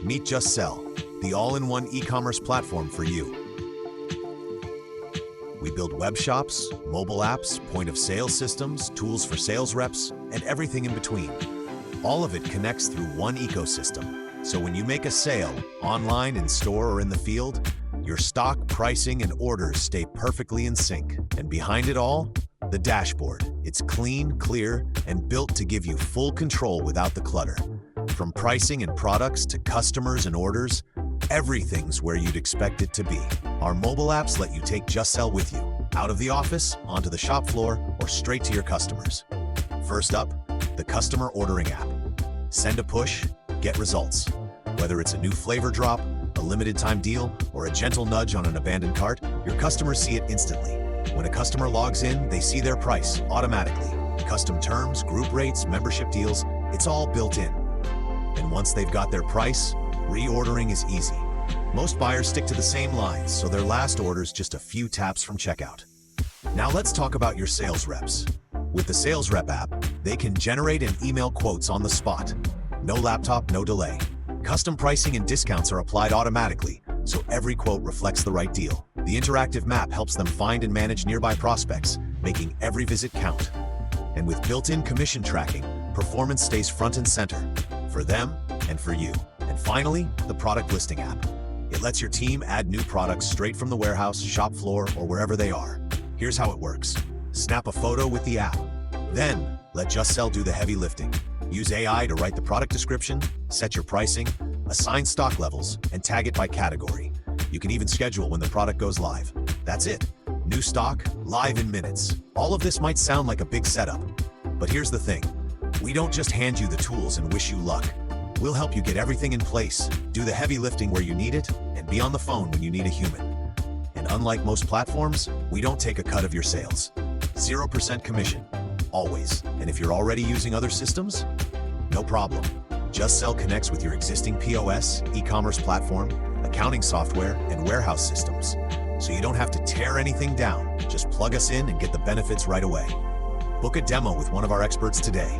Meet JustSell, the all-in-one e-commerce platform for you. We build web shops, mobile apps, point-of-sale systems, tools for sales reps, and everything in between. All of it connects through one ecosystem. So when you make a sale, online, in store, or in the field, your stock, pricing, and orders stay perfectly in sync. And behind it all, the dashboard. It's clean, clear, and built to give you full control without the clutter. From pricing and products to customers and orders, everything's where you'd expect it to be. Our mobile apps let you take JustSell with you, out of the office, onto the shop floor, or straight to your customers. First up, the customer ordering app. Send a push, get results. Whether it's a new flavor drop, a limited time deal, or a gentle nudge on an abandoned cart, your customers see it instantly. When a customer logs in, they see their price automatically. Custom terms, group rates, membership deals, it's all built in. And once they've got their price, reordering is easy. Most buyers stick to the same lines, so their last order's just a few taps from checkout. Now let's talk about your sales reps. With the Sales Rep app, they can generate and email quotes on the spot. No laptop, no delay. Custom pricing and discounts are applied automatically, so every quote reflects the right deal. The interactive map helps them find and manage nearby prospects, making every visit count. And with built-in commission tracking, performance stays front and center, for them and for you. And finally, the product listing app. It lets your team add new products straight from the warehouse, shop floor, or wherever they are. Here's how it works. Snap a photo with the app. Then, let JustSell do the heavy lifting. Use AI to write the product description, set your pricing, assign stock levels, and tag it by category. You can even schedule when the product goes live. That's it. New stock, live in minutes. All of this might sound like a big setup, but here's the thing. We don't just hand you the tools and wish you luck. We'll help you get everything in place, do the heavy lifting where you need it, and be on the phone when you need a human. And unlike most platforms, we don't take a cut of your sales. 0% commission, always. And if you're already using other systems, no problem. JustSell connects with your existing POS, e-commerce platform, accounting software, and warehouse systems. So you don't have to tear anything down. Just plug us in and get the benefits right away. Book a demo with one of our experts today.